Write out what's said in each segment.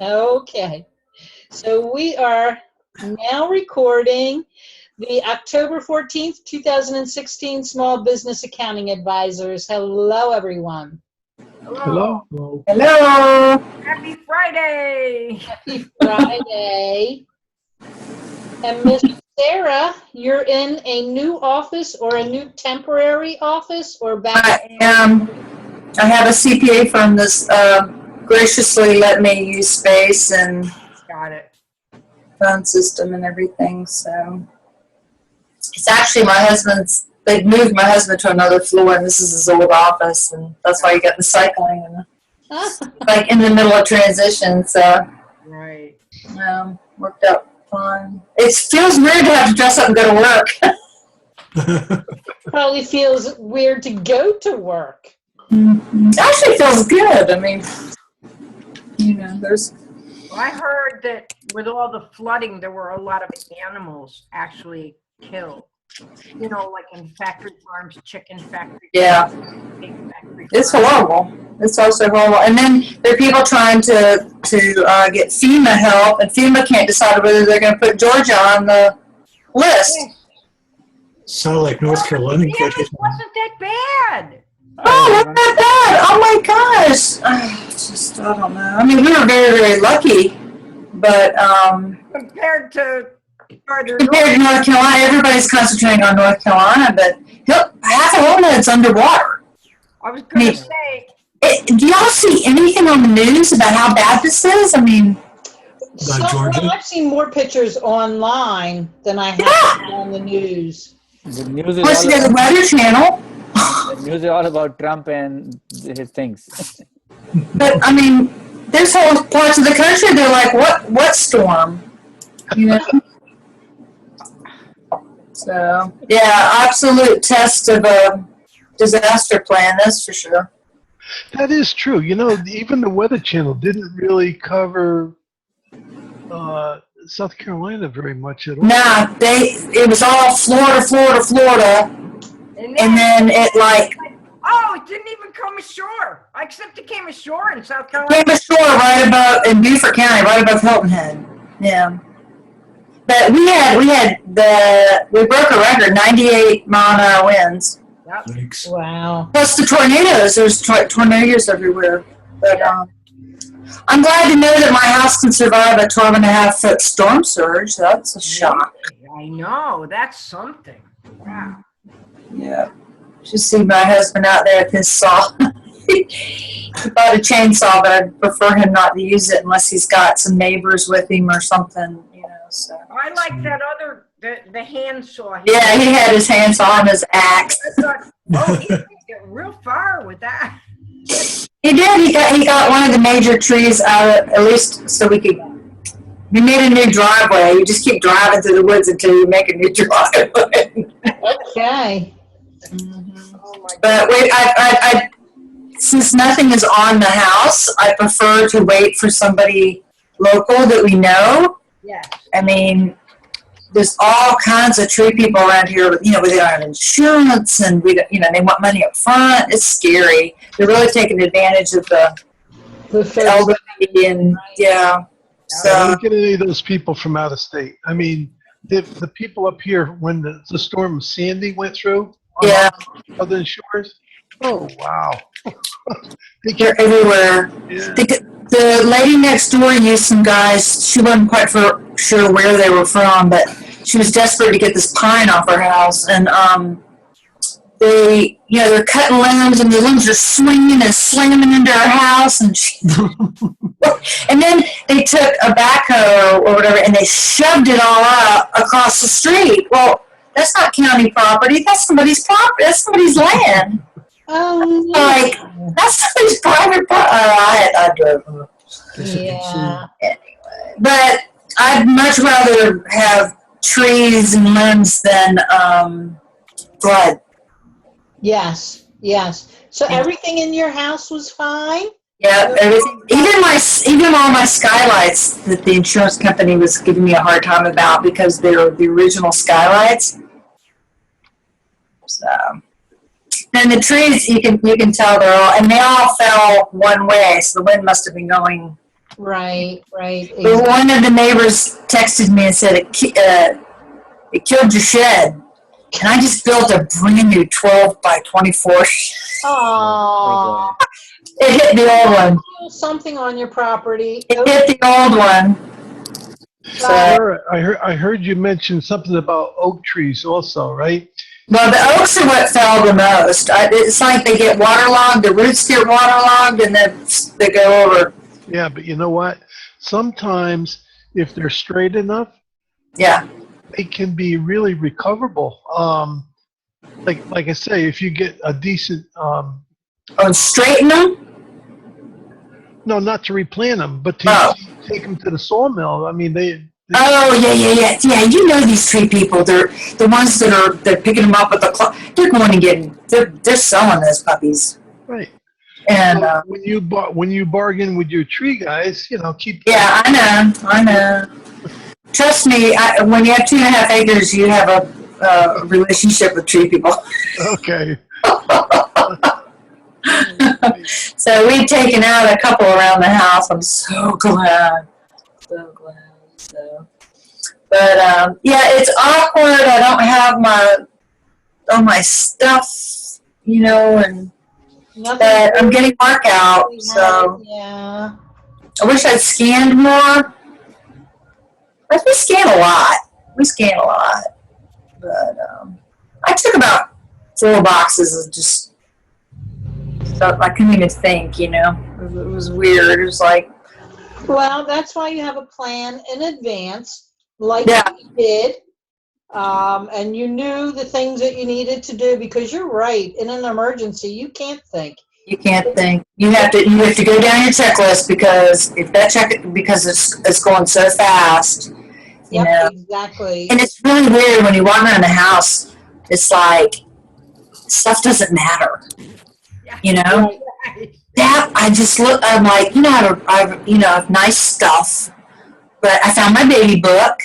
Okay. So we are now recording the October 14th, 2016 Small Business Accounting Advisors. Hello, everyone. Hello. Hello. Hello. Happy Friday. Happy Friday. And Miss Sarah, you're in a new office or a new temporary office or back? I have a CPA firm that's graciously let me use space and Got it. phone system and everything. So it's actually they've moved my husband to another floor, and this is his old office, and that's why you got the cycling and like in the middle of transition. So Right. worked out fine. It feels weird to have to dress up and go to work. Probably feels weird to go to work. It actually feels good. I mean, there's. Well, I heard that with all the flooding, there were a lot of animals actually killed. You know, like in factory farms, chicken factory. Yeah. Big factory It's farms. horrible. It's also horrible. And then there are people trying to get FEMA help, and FEMA can't decide whether they're going to put Georgia on the list. Sounded like North Carolina. Yeah, it wasn't that bad. Oh, not that bad. Oh my gosh. I don't know. I mean, we were very, very lucky, but Compared to further compared to North Carolina, everybody's concentrating on North Carolina, but half of Homeland's underwater. I was going to say. Do y'all see anything on the news about how bad this is? I mean, Georgia? I've seen more pictures online than I have on the news. The news of course, the Weather Channel. The news is all about Trump and his things. But I mean, there's whole parts of the country. They're like, what storm? You know. So yeah, absolute test of a disaster plan. That's for sure. That is true. You know, even the Weather Channel didn't really cover South Carolina very much at all. Nah, it was all Florida, and then it like. Oh, it didn't even come ashore. Except it came ashore in South Carolina. Came ashore right above in Beaufort County, right above Hilton Head. Yeah. But we broke a record, 98 mile an hour winds. Yep. Thanks. Wow. Plus the tornadoes. There's tornadoes everywhere. But I'm glad to know that my house can survive a 12.5-foot storm surge. That's a shock. I know. That's something. Wow. Yeah. Should see my husband out there with his saw. He bought a chainsaw, but I'd prefer him not to use it unless he's got some neighbors with him or something, So. I like that other, the handsaw. Yeah, he had his handsaw and his axe. I thought, he could get real far with that. He did. He got one of the major trees out, at least so we made a new driveway. You just keep driving through the woods until you make a new driveway. Okay. But wait, I since nothing is on the house, I prefer to wait for somebody local that we know. Yeah. I mean, there's all kinds of tree people around here with, we don't have insurance and they want money up front. It's scary. They're really taking advantage of the elderly and I So don't get any of those people from out of state. I mean, the people up here when the storm Sandy went through on southern shores. Oh wow. they're everywhere. Yeah. The lady next door used some guys. She wasn't quite sure where they were from, but she was desperate to get this pine off her house. And they're cutting limbs, and the limbs are swinging and slamming into her house. And and then they took a backhoe or whatever, and they shoved it all up across the street. Well, that's not county property. That's somebody's property. That's somebody's land. Like, that's somebody's private property. I drove. Yeah. Anyway, but I'd much rather have trees and limbs than blood. Yes. So everything in your house was fine? Yeah, everything. Even all my skylights that the insurance company was giving me a hard time about because they're the original skylights. So. And the trees, you can tell they all fell one way, so the wind must have been going Right, right. But one of the neighbors texted me and said it killed your shed. And I just built a brand new 12 by 24. Aww. It hit the old one. Something on your property. It hit the old one. So, Sarah, I heard you mention something about oak trees also, right? well, the oaks are what fell the most. It's like they get waterlogged, the roots get waterlogged, and then they go over. Yeah, but you know what? Sometimes if they're straight enough, Yeah. they can be really recoverable. Like I say, if you get a decent, Oh, and straighten them? no, not to replant them, but to Oh. take them to the sawmill. I mean, they Oh, yeah. Yeah, you know these tree people. They're the ones they're picking them up with the they're going to get, they're selling those puppies. right. And, So when you bargain with your tree guys, keep. yeah, I know. Trust me, when you have 2.5 acres, you have a relationship with tree people. Okay. So we've taken out a couple around the house. I'm so glad. So, but yeah, it's awkward. I don't have all my stuff, and but I'm getting work out. So Yeah. I wish I'd scanned more. But we scan a lot. But I took about 4 boxes of just stuff I couldn't even think. It was weird. It was like, Well, that's why you have a plan in advance, like yeah. you did. And you knew the things that you needed to do, because you're right. In an emergency, you can't think. You can't think. You have to go down your checklist, because because it's going so fast. Yep, exactly. And it's really weird when you walk around the house. It's like stuff doesn't matter. Right. That I just look. I'm like, I have nice stuff, but I found my baby book,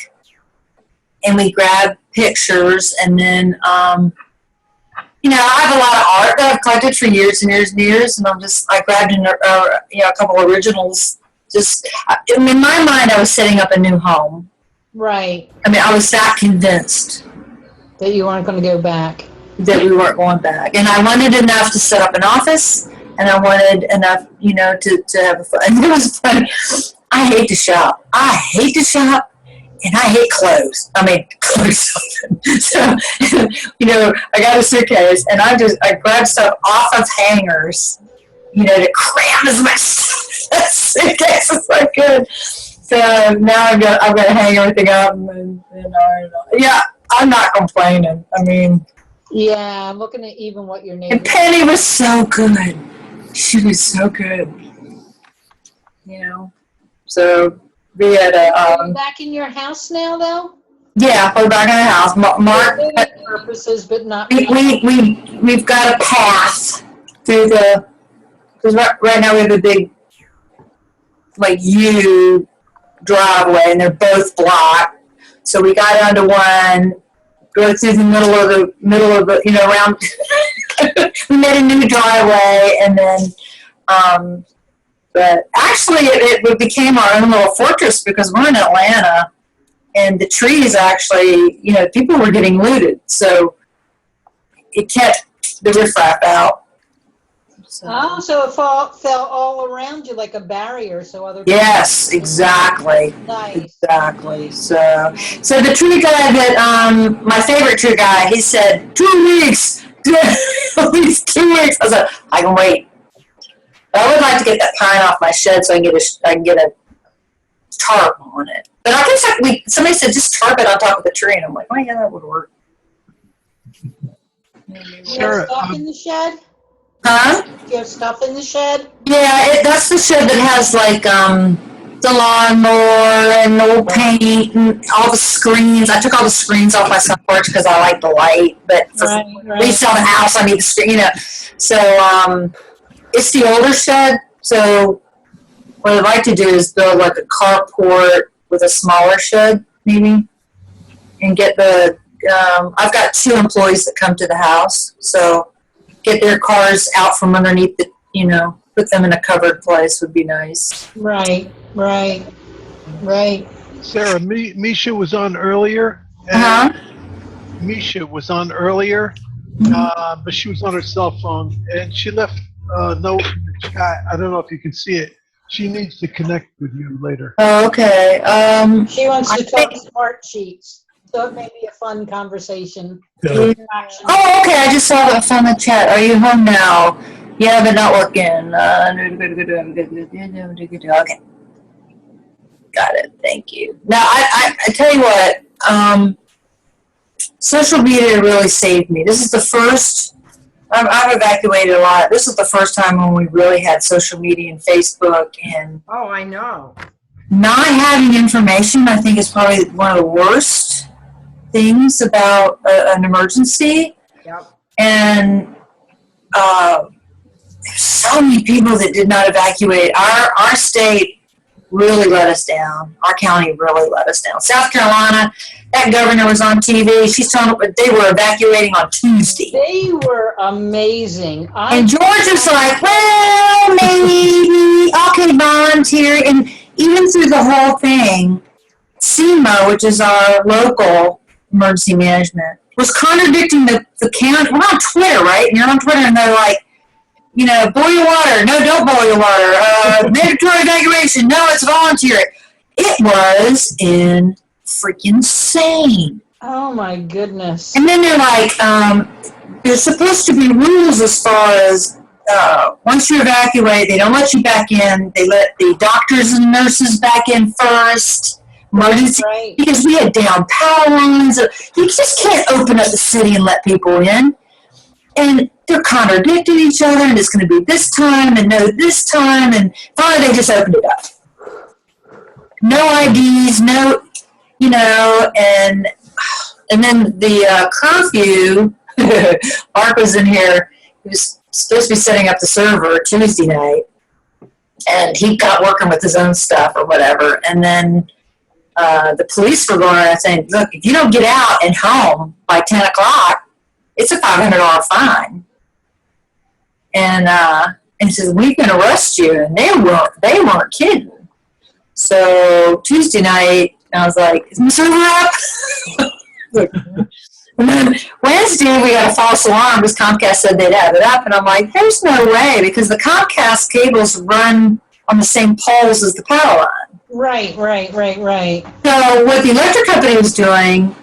and we grabbed pictures, and then I have a lot of art that I've collected for years and years and years, and I grabbed a couple originals. Just in my mind, I was setting up a new home. Right. I mean, I was that convinced That you weren't going to go back. that we weren't going back, and I wanted enough to set up an office, and I wanted enough, to have a fun. And it was funny. I hate to shop, and I hate clothes. I mean, clothes. So, I got a suitcase, and I grabbed stuff off of hangers, to cram as much suitcase as I could. So now I've got to hang everything up, and yeah, I'm not complaining. I mean, Yeah, I'm looking at even what your neighbor. and Penny was so good. She was so good. So we had Are you back in your house now, though? yeah, we're back in the house. Mark, For living purposes, but not. we've got a path through because right now we have a big U driveway, and they're both blocked. So we got onto one, go through the middle of the around. We made a new driveway, and then but actually it became our own little fortress, because we're in Atlanta, and the trees actually, people were getting looted, so it kept the riffraff out. Oh, so it fell all around you like a barrier, so other people. Yes, exactly. Nice. Exactly. So the tree guy my favorite tree guy, he said 2 weeks. At least 2 weeks. I said, I can wait. But I would like to get that pine off my shed so I can get a tarp on it. But I guess somebody said just tarp it on top of the tree, and I'm like, oh yeah, that would work. You have stuff in the shed? Huh? You have stuff in the shed? Yeah, that's the shed that has the lawnmower and old paint and all the screens. I took all the screens off my front porch because I like the light, but at least on the house I need the screen. So it's the older shed. So what I'd like to do is build a carport with a smaller shed, maybe, and get I've got 2 employees that come to the house, so get their cars out from underneath put them in a covered place would be nice. Right. Right. Right. Sarah, Misha was on earlier. Uh-huh. Misha was on earlier, but she was on her cell phone, and she left a note in the chat. I don't know if you can see it. She needs to connect with you later. Oh, okay. She wants I to talk think- smart sheets. So it may be a fun conversation. Yeah. Interaction. Oh, okay. I just saw that from the chat. Are you home now? Yeah, but not working. Okay. Got it. Thank you. Now, I tell you what, social media really saved me. This is the first, I've evacuated a lot. This is the first time when we really had social media and Facebook, and Oh, I know. not having information, I think, is probably one of the worst things about an emergency. Yep. And there's so many people that did not evacuate. Our state really let us down. Our county really let us down. South Carolina, that governor was on TV. She's telling them they were evacuating on Tuesday. They were amazing. And Georgia's like, well, maybe, okay, volunteer. And even through the whole thing, SEMA, which is our local emergency management, was contradicting the county. We're on Twitter, right? And you're on Twitter, and they're like, you know, boil your water. No, don't boil your water. Mandatory evacuation. No, it's volunteer. It was freaking insane. Oh my goodness. And then they're like, there's supposed to be rules as far as once you evacuate, they don't let you back in. They let the doctors and nurses back in first. Emergency, Right. because we had down power lines. You just can't open up the city and let people in. And they're contradicting each other, and it's going to be this time and no this time, and finally they just opened it up. No IDs, no, you know, and then the curfew. Mark was in here. He was supposed to be setting up the server Tuesday night, and he got working with his own stuff or whatever. And then the police were going around saying, "Look, if you don't get out and home by 10 o'clock, it's a $500 fine." And he says, "We can arrest you," and they weren't kidding. So Tuesday night, I was like, "Is my server up?" And then Wednesday, we got a false alarm because Comcast said they'd have it up, and I'm like, "There's no way," because the Comcast cables run on the same poles as the power line. Right. So what the electric company was doing,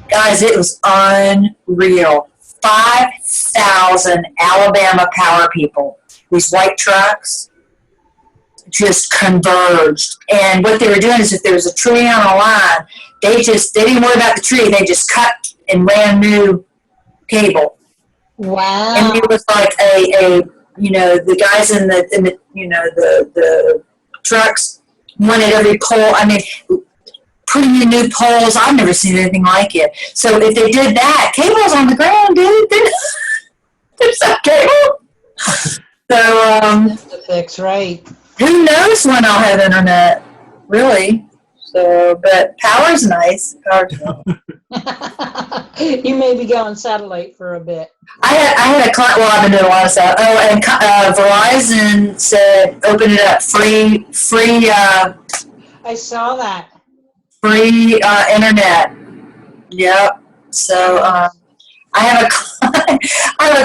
guys, it was unreal. 5,000 Alabama power people, these white trucks, just converged. And what they were doing is if there was a tree on a line, they didn't worry about the tree. They just cut and ran new cable. Wow. And it was like the guys in the trucks wanted every pole. I mean, putting in new poles. I've never seen anything like it. So if they did that, cable's on the ground, dude. There's no cable. So To fix, right. who knows when I'll have internet, really. So, but power's nice. You may be going satellite for a bit. I had a client. Well, I've been doing a lot of stuff. Oh, and Verizon said open it up, free. I saw that. Free internet. Yep. So I have a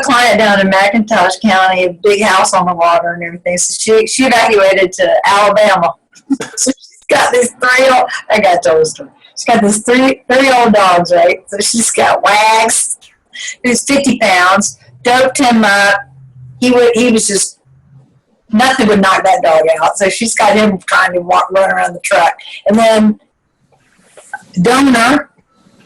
client down in McIntosh County, a big house on the water and everything. So she evacuated to Alabama. So she's got these I got told this story. She's got these 3-year-old dogs, right? So she's got Wags, who's 50 pounds, doped him up. He was just, nothing would knock that dog out. So she's got him trying to run around the truck. And then Donor,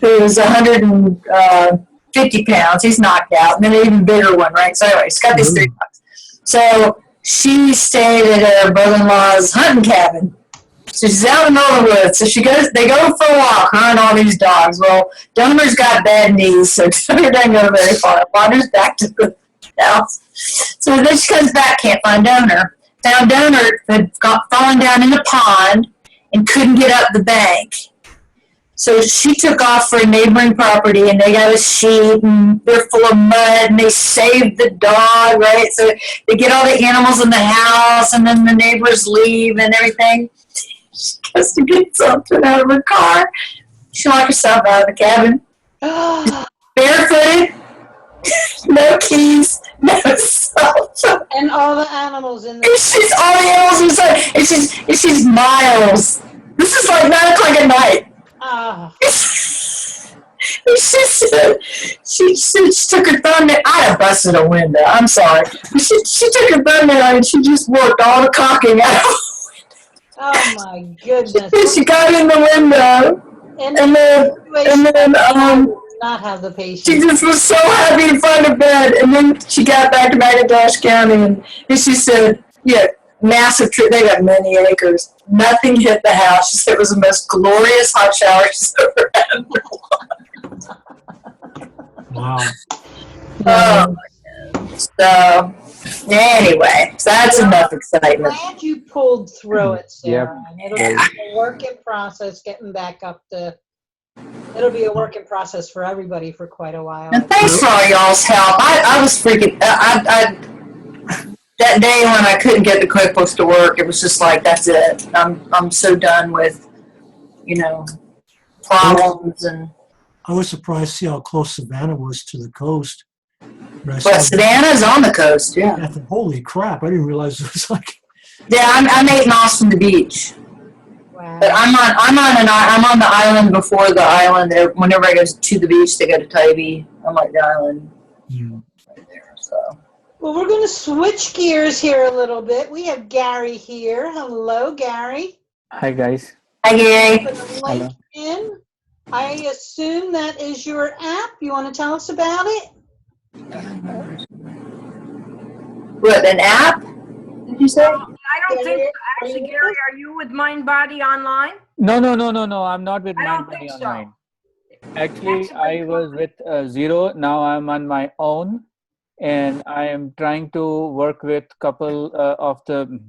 who's 150 pounds, he's knocked out. And then an even bigger one, right? So anyway, she's got these 3 dogs. So she stayed at her brother-in-law's hunting cabin. So she's out in the middle of the woods. So they go for a walk, her and all these dogs. Well, Donor's got bad knees, so Donor doesn't go very far. Wanders back to the house. So then she comes back, can't find Donor. Found Donor had fallen down in a pond and couldn't get up the bank. So she took off for a neighboring property, and they got a sheet, and they're full of mud, and they saved the dog, right? So they get all the animals in the house, and then the neighbors leave and everything. She goes to get something out of her car. She locked herself out of the cabin, barefooted, no keys, no cell phone. And all the animals in And the she's all the animals inside. And she's Miles. This is like 9 o'clock at night. ah. And she took her thumbnail. I have busted a window. I'm sorry. She took her thumbnail and she just worked all the caulking out. Oh my goodness. She got in the window, And and then not have the she patience. just was so happy to find a bed. And then she got back to McIntosh County, and she said, "Yeah, massive tree. They got many acres. Nothing hit the house." She said it was the most glorious hot shower she's ever had. Wow. So anyway, so that's enough excitement. Glad you pulled through it, Sarah. Yep. And it'll be a work in process getting back up to. It'll be a work in process for everybody for quite a while. And thanks for all y'all's help. I was freaking. I that day when I couldn't get the QuickBooks to work, it was just like, that's it. I'm so done with, problems and. I was surprised to see how close Savannah was to the coast. But But Savannah's on the coast, yeah. I thought, holy crap, I didn't realize it was like, Yeah, I'm 8 miles from the beach, Wow. but I'm on the island before the island. Whenever I go to the beach, they go to Tybee. I'm like the island right there. So Well, we're going to switch gears here a little bit. We have Gary here. Hello, Gary. Hi guys. hi Gary. Put the link in. I assume that is your app. You want to tell us about it? What, an app? Did you say? I don't think, actually, Gary, are you with Mind Body Online? No. I'm not with I don't MindBody think so. Online. Actually, That's a I good was with Zero. Now I'm on my own, and I am trying to work with couple of the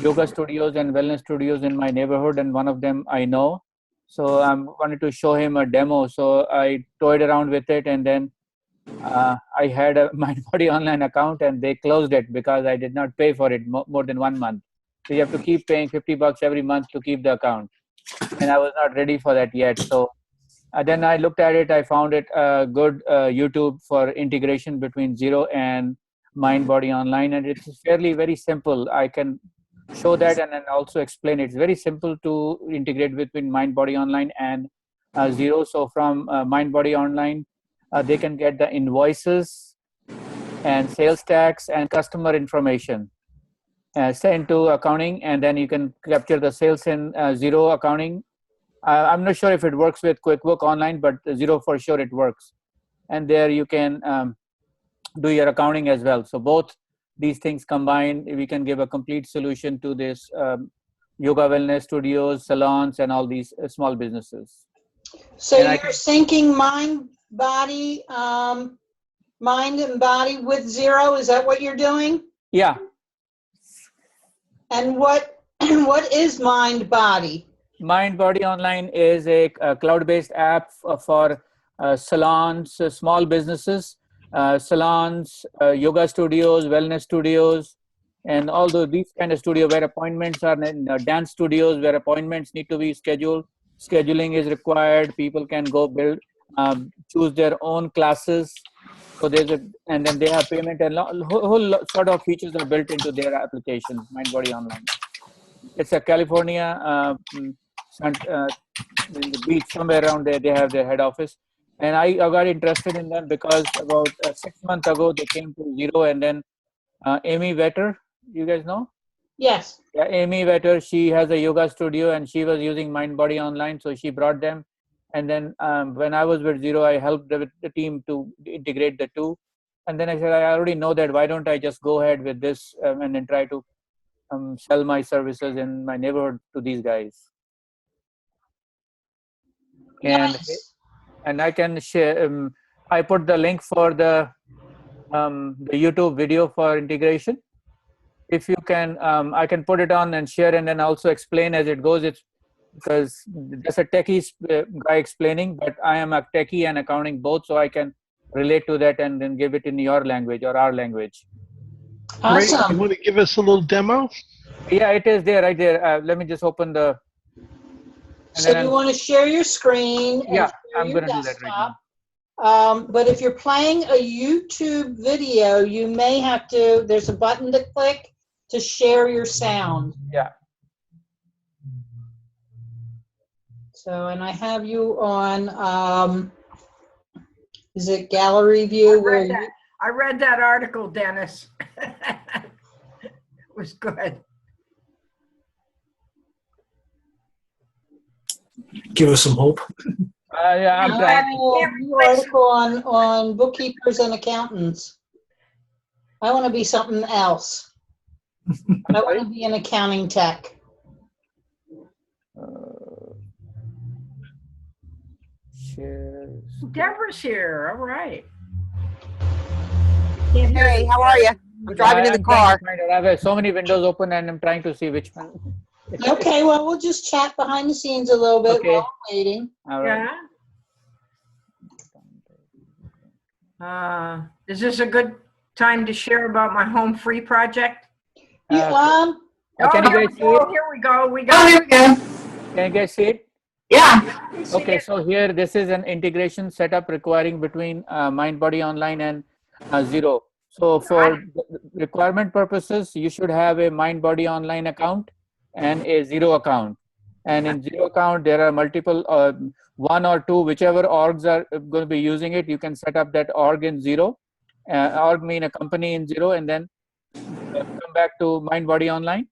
yoga studios and wellness studios in my neighborhood, and one of them I know. So I wanted to show him a demo. So I toyed around with it, and then I had a MindBody Online account, and they closed it because I did not pay for it more than 1 month. So you have to keep paying $50 every month to keep the account, and I was not ready for that yet. So then I looked at it. I found it good YouTube for integration between Zero and MindBody Online, and it's fairly very simple. I can show that and then also explain it. It's very simple to integrate between MindBody Online and Zero. So from MindBody Online, they can get the invoices and sales tax and customer information sent to accounting, and then you can capture the sales in Zero accounting. I'm not sure if it works with QuickBooks Online, but Zero for sure it works. And there you can do your accounting as well. So both these things combined, we can give a complete solution to this yoga wellness studios, salons, and all these small businesses. So And you're syncing mind and body with Zero. Is that what you're doing? Yeah. And what is Mind Body? MindBody Online is a cloud-based app for salons, small businesses, salons, yoga studios, wellness studios, and all these kind of studio where appointments are in dance studios where appointments need to be scheduled. Scheduling is required. People can go build, choose their own classes. So and then they have payment and whole sort of features are built into their application, MindBody Online. It's a California, in the beach somewhere around there. They have their head office, and I got interested in them because about 6 months ago they came to Zero, and then Amy Vetter, you guys know? Yes. Yeah, Amy Vetter, she has a yoga studio and she was using MindBody Online, so she brought them. And then when I was with Zero, I helped the team to integrate the two. And then I said, I already know that. Why don't I just go ahead with this and then try to sell my services in my neighborhood to these guys? Nice. And I can share. I put the link for the YouTube video for integration. If you can, I can put it on and share, and then also explain as it goes. It's because there's a techie guy explaining, but I am a techie and accounting both, so I can relate to that and then give it in your language or our language. Great. Awesome. You want to give us a little demo? Yeah, it is there right there. Let me just open the And So then you want to share your screen and yeah, share I'm your going to do that right desktop. now. But if you're playing a YouTube video, you may have to, there's a button to click to share your sound. Yeah. So, and I have you on, is it gallery view? Where you, I read that article, Dennis. It was good. Give us some hope. Yeah, I'm trying. new article on bookkeepers and accountants. I want to be something else. I want to be an accounting tech. Shares. Deborah's here. All right. Hey, how are you? I'm driving in the I'm trying car. to find it. I have so many windows open and I'm trying to see which one. Okay, well, we'll just chat behind the scenes a little bit Okay. while we're waiting. All right. Yeah. Is this a good time to share about my home free project? You, Can you here guys we see it? go. Here we go. We Oh, got here we go. Can you guys see it? Yeah. Okay, so here this is an integration setup requiring between MindBody Online and Xero. So for requirement purposes, you should have a MindBody Online account and a Xero account. And in Xero account, there are multiple, one or two, whichever orgs are going to be using it. You can set up that org in Xero. Org mean a company in Xero, and then come back to MindBody Online.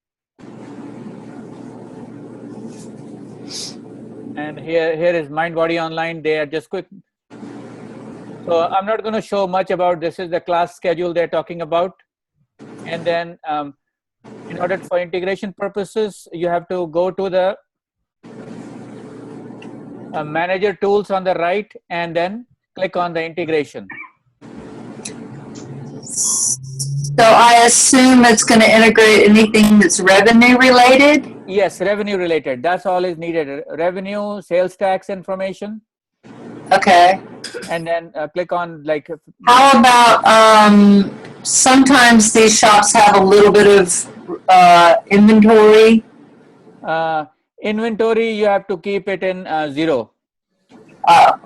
And here is MindBody Online. They are just quick. So I'm not going to show much about this. Is the class schedule they're talking about. And then in order for integration purposes, you have to go to the manager tools on the right and then click on the integration. So I assume it's going to integrate anything that's revenue related? Yes, revenue related. That's all is needed. Revenue, sales tax information. Okay. And then click on like. How about sometimes these shops have a little bit of inventory? Inventory, you have to keep it in Xero.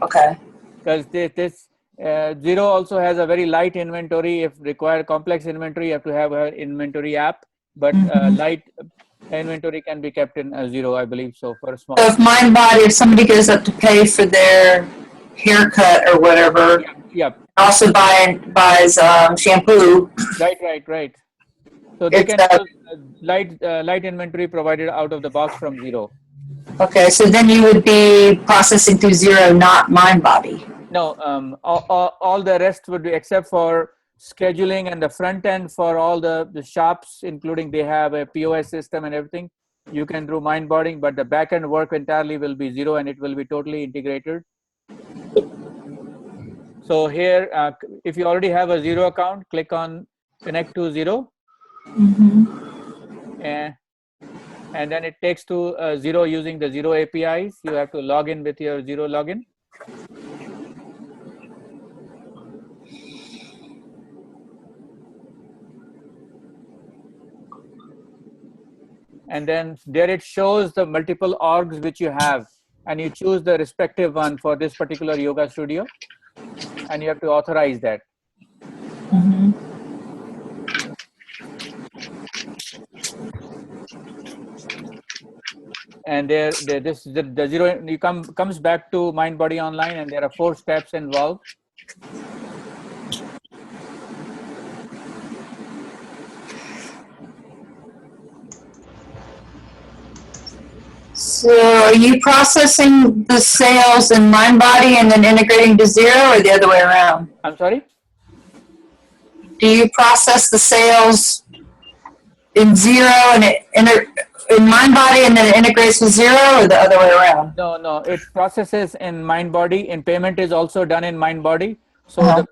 Okay. Because this Xero also has a very light inventory. If require complex inventory, you have to have an inventory app. But light inventory can be kept in Xero, I believe. So for a small. So if MindBody, if somebody goes up to pay for their haircut or whatever, Yep. also buys shampoo. Right. So they can use light inventory provided out of the box from Xero. Okay, so then you would be processing through Xero, not MindBody. No, all the rest would be except for scheduling and the front end for all the shops, including they have a POS system and everything. You can do MindBody, but the back end work entirely will be Xero and it will be totally integrated. So here, if you already have a Xero account, click on connect to Xero. And then it takes to Xero using the Xero APIs. You have to log in with your Xero login. And then there it shows the multiple orgs which you have, and you choose the respective one for this particular yoga studio, and you have to authorize that. And the Xero comes back to MindBody Online, and there are 4 steps involved. So are you processing the sales in MindBody and then integrating to Xero, or the other way around? I'm sorry? Do you process the sales in Xero and in MindBody and then it integrates with Xero, or the other way around? No, it processes in MindBody, and payment is also done in MindBody. So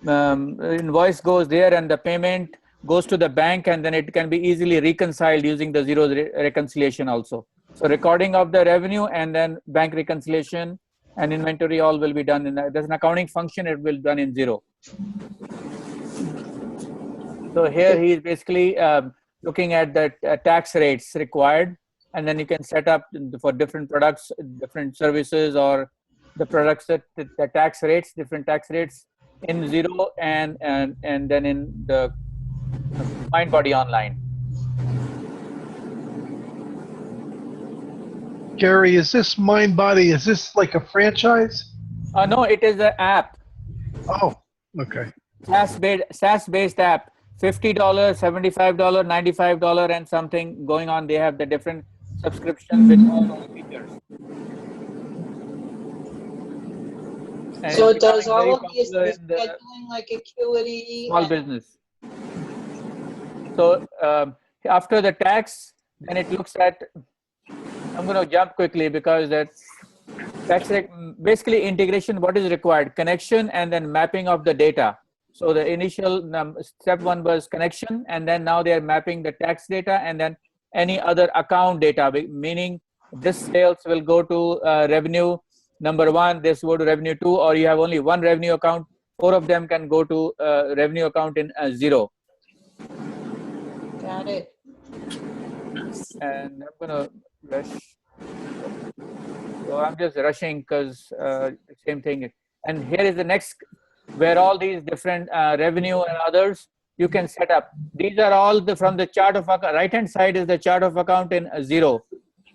the invoice goes there and the payment goes to the bank, and then it can be easily reconciled using the Xero reconciliation also. So recording of the revenue and then bank reconciliation and inventory all will be done in there's an accounting function, it will be done in Xero. So here he is basically looking at the tax rates required, and then you can set up for different products, different services, or the products that the tax rates, different tax rates in Zero and then in the Mindbody Online. Gary, is this MindBody? Is this like a franchise? No, it is an app, Oh, okay. SaaS-based app. $50, $75, $95, and something going on. They have the different subscription with all those features. And So it's it does becoming very all of these popular in the scheduling like Acuity. small business. So after the tax, then it looks at, I'm going to jump quickly because that tax rate, basically integration, what is required? Connection and then mapping of the data. So the initial step one was connection, and then now they are mapping the tax data and then any other account data, meaning this sales will go to revenue number one, this will go to revenue two, or you have only one revenue account, 4 of them can go to revenue account in Zero. Got it. And I'm gonna rush. So I'm just rushing because same thing. And here is the next, where all these different revenue and others you can set up. These are all from the chart of account. Right hand side is the chart of account in Zero.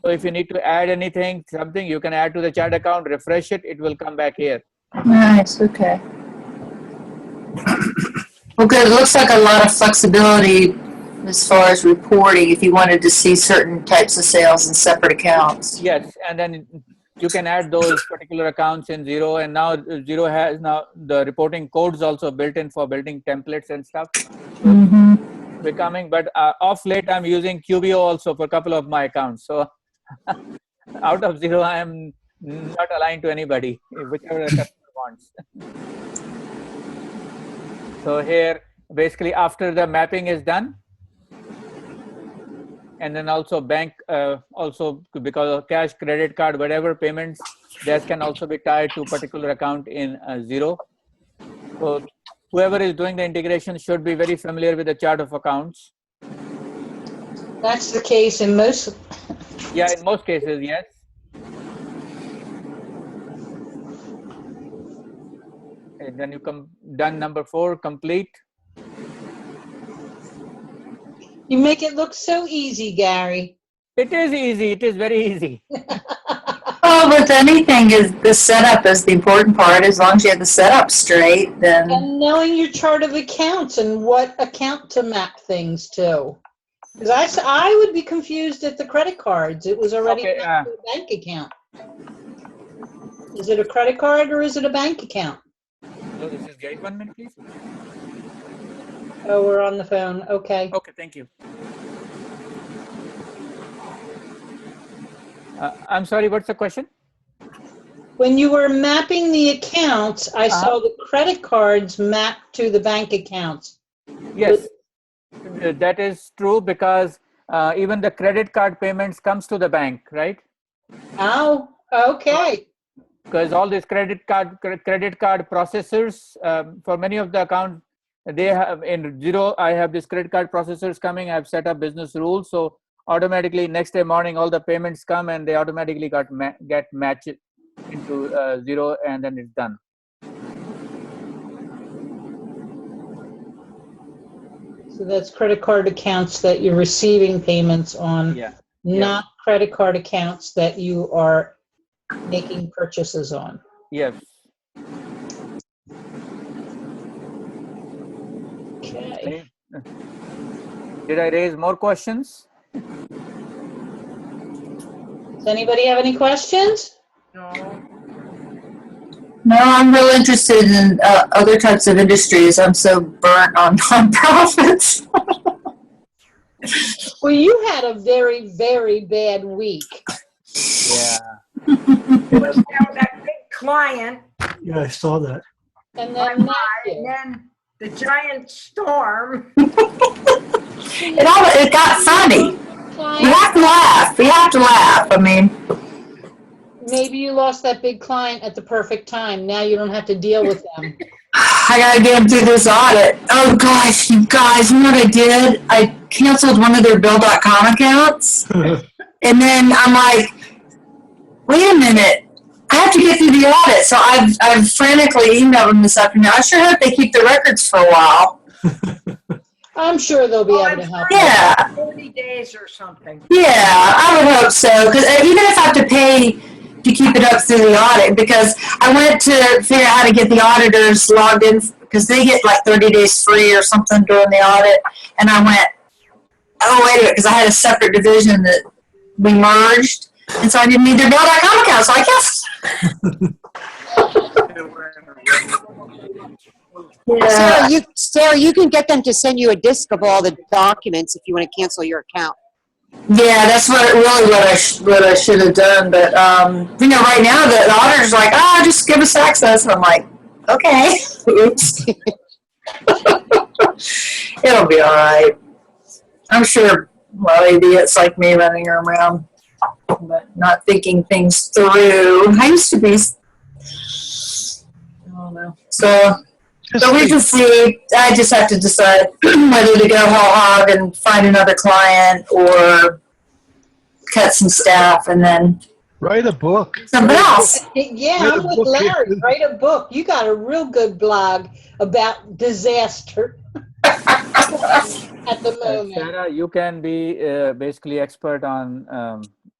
So if you need to add anything, something, you can add to the chart account, refresh it, it will come back here. Nice, okay. Well, good. It looks like a lot of flexibility as far as reporting if you wanted to see certain types of sales in separate accounts. Yes, and then you can add those particular accounts in Zero, and now Zero has now the reporting codes also built in for building templates and stuff. So becoming, but off late I'm using QBO also for a couple of my accounts. So out of Zero, I am not aligned to anybody, whichever the customer wants. So here, basically after the mapping is done, and then also bank, also because of cash, credit card, whatever payments, that can also be tied to particular account in Zero. So whoever is doing the integration should be very familiar with the chart of accounts. That's the case in most. Yeah, in most cases, yes. And then you come done number 4, complete. You make it look so easy, Gary. It is easy. It is very easy. Oh, with anything, is the setup is the important part. As long as you have the setup straight, then. And knowing your chart of accounts and what account to map things to. Because I would be confused at the credit cards. It was already Okay, mapped to a bank account. Is it a credit card or is it a bank account? So this is Gary. 1 minute, please. Oh, we're on the phone. Okay. Okay, thank you. I'm sorry, what's the question? When you were mapping the accounts, I saw the credit cards mapped to the bank accounts. Yes, that is true because even the credit card payments comes to the bank, right? Oh, okay. Because all these credit card processors, for many of the accounts, they have in Zero, I have these credit card processors coming. I've set up business rules, so automatically next day morning all the payments come and they automatically get matched into Zero, and then it's done. So that's credit card accounts that you're receiving payments on, Yeah. not credit card accounts that you are making purchases on. Yes. Okay. Did I raise more questions? Does anybody have any questions? No. No, I'm real interested in other types of industries. I'm so burnt on nonprofits. Well, you had a very, very bad week. Yeah. That big client, Yeah, I saw that. And my then and then the giant storm. It got funny. We have to laugh. We have to laugh. I mean, maybe you lost that big client at the perfect time. Now you don't have to deal with them. I gotta get them through this audit. Oh gosh, you guys, you know what I did? I canceled one of their Bill.com accounts. And then I'm like, wait a minute, I have to get through the audit. So I've frantically emailed them this afternoon. I sure hope they keep the records for a while. I'm sure they'll be Well, able I'm to help sure you. Yeah. 30 days or something. Yeah, I would hope so. Because even if I have to pay to keep it up through the audit, because I went to figure out how to get the auditors logged in, because they get like 30 days free or something during the audit. And I went, oh, wait a minute, because I had a separate division that we merged. And so I didn't need their Bill.com account. So I guess. Yeah. Sarah, you can get them to send you a disc of all the documents if you want to cancel your account. Yeah, that's what I should have done. But right now the auditor's like, just give us access. And I'm like, okay, oops. It'll be all right. I'm sure a lot of idiots like me running around, but not thinking things through. I used to be. I don't know. So we can see. I just have to decide whether to go whole hog and find another client or cut some staff and then Write a book. something else. Yeah, Write a I'm with book. Larry. Write a book. You got a real good blog about disaster at the moment. Sarah, you can be basically expert on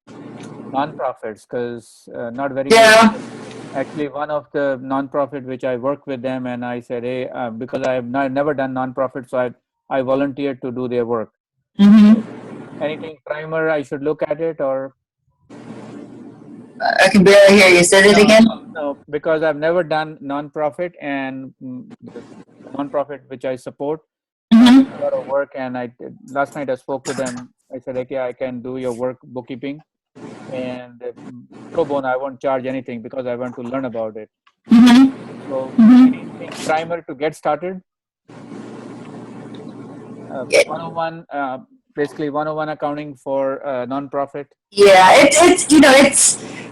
nonprofits because not very Yeah. many. Actually, one of the nonprofit which I work with them, and I said, hey, because I have never done nonprofit, so I volunteered to do their work. Mm-hmm. Anything primer I should look at it or? I can barely hear you. Say it again. No, because I've never done nonprofit, and the nonprofit which I support, Mm-hmm. a lot of work. And last night I spoke to them. I said, okay, I can do your work, bookkeeping, and pro bono. I won't charge anything because I want to learn about it. Mm-hmm. So, Mm-hmm. anything primer to get started? 101, basically 101 accounting for nonprofit. Yeah, it's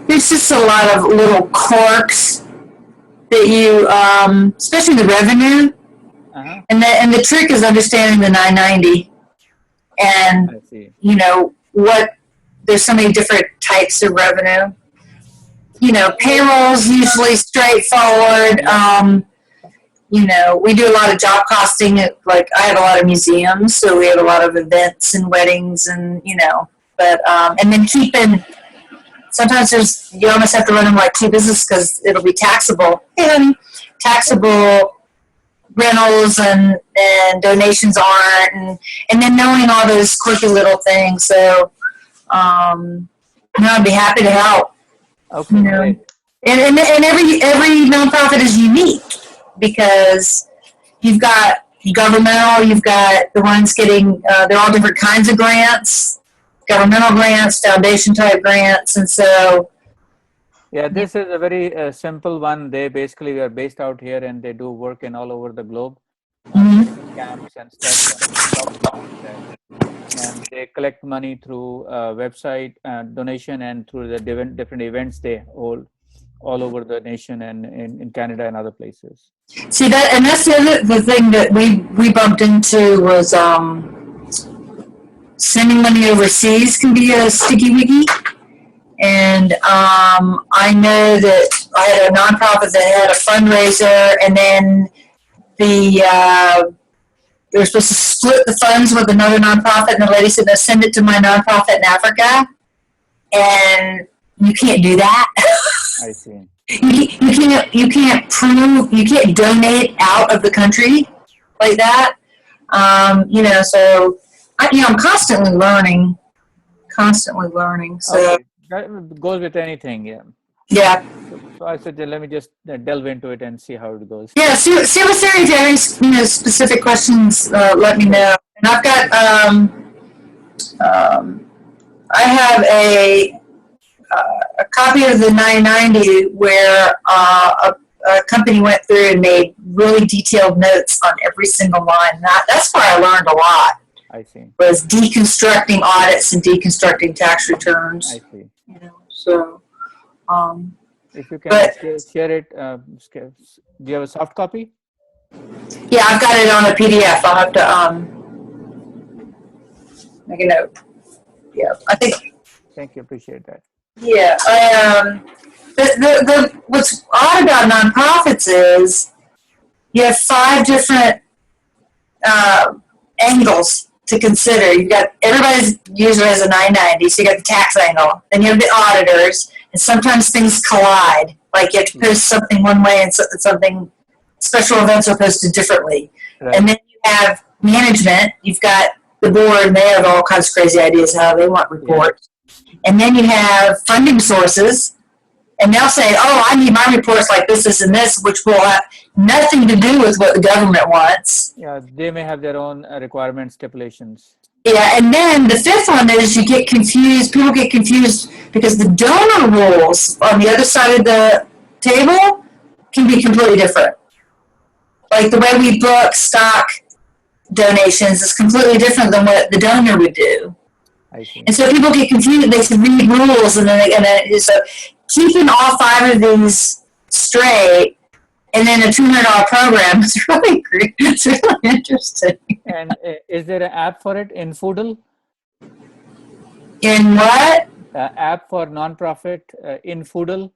there's just a lot of little quirks that you, especially the revenue, and the trick is understanding the 990, and I see. there's so many different types of revenue. Payroll's usually straightforward. We do a lot of job costing. Like I have a lot of museums, so we have a lot of events and weddings, and and then sometimes you almost have to run them like two businesses because it'll be taxable rentals and donations aren't, and then knowing all those quirky little things. So I'd be happy to help. Okay, great. And every nonprofit is unique because you've got governmental, you've got the ones getting, they're all different kinds of grants, governmental grants, foundation type grants, and so. Yeah, this is a very simple one. They basically are based out here and they do work in all over the globe, camps and stuff. And they collect money through website donation and through the different events they hold all over the nation and in Canada and other places. See that, and that's the thing that we bumped into was sending money overseas can be a sticky wicky. And I know that I had a nonprofit that had a fundraiser, and then they were supposed to split the funds with another nonprofit, and the lady said, "No, send it to my nonprofit in Africa," and you can't do that. I see. You can't donate out of the country like that. So I'm constantly learning. So. Okay. That goes with anything, yeah. Yeah. So I said, let me just delve into it and see how it goes. Yeah, see what's there. If you have any specific questions, let me know. And I've got I have a copy of the 990 where a company went through and made really detailed notes on every single line. That's where I learned a lot. I see. Was deconstructing audits and deconstructing tax returns. I see. So. If you can share it, do you have a soft copy? Yeah, I've got it on a PDF. I'll have to make a note. Yeah, I think Thank you. Appreciate that. Yeah, what's odd about nonprofits is you have 5 different angles to consider. You've got, everybody's usually has a 990, so you got the tax angle, then you have the auditors, and sometimes things collide. Like you have to post something one way and something, special events are posted differently. Right. And then you have management, you've got the board, and they have all kinds of crazy ideas how they want reports. And then you have funding sources, and they'll say, oh, I need my reports like this, and this, which will have nothing to do with what the government wants. Yeah, they may have their own requirements, stipulations. Yeah, and then the 5th one is you get confused, people get confused because the donor rules on the other side of the table can be completely different. Like the way we book stock donations is completely different than what the donor would do. I see. And so people get confused, they should read rules, and then so keeping all 5 of these straight, and then a $200 program is really great. It's really interesting. And is there an app for it in Foodle? In what? App for nonprofit in Foodle?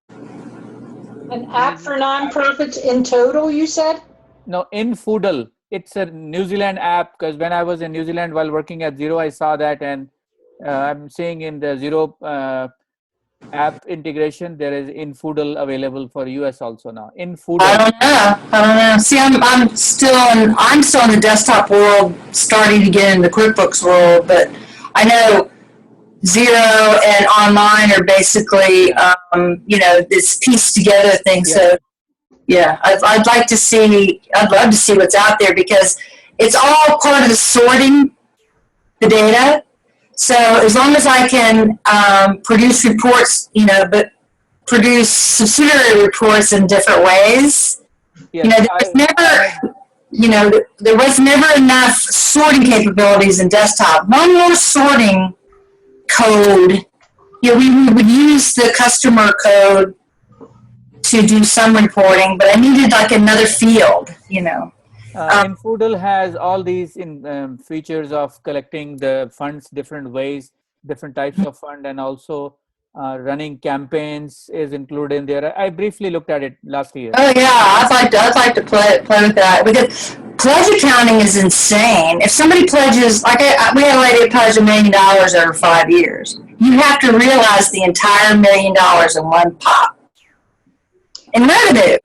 An app for nonprofits in total, you said? No, in Foodle. It's a New Zealand app, because when I was in New Zealand while working at Zero, I saw that, and I'm seeing in the Zero app integration, there is in Foodle available for US also now. In Foodle. I don't know. See, I'm still in the desktop world, starting to get in the QuickBooks world, but I know Zero and online are basically, this pieced together thing. Yeah. So, yeah, I'd love to see what's out there, because it's all part of the sorting the data. So as long as I can produce reports, but produce subsidiary reports in different ways, Yes, there was never enough sorting capabilities in desktop. One more sorting code. We would use the customer code to do some reporting, but I needed like another field, in Foodle has all these features of collecting the funds different ways, different types of fund, and also running campaigns is included in there. I briefly looked at it last year. Oh yeah, I'd like to play with that, because pledge accounting is insane. If somebody pledges, like we had a lady pledge $1 million over 5 years, you have to realize the entire $1 million in one pop in revenue.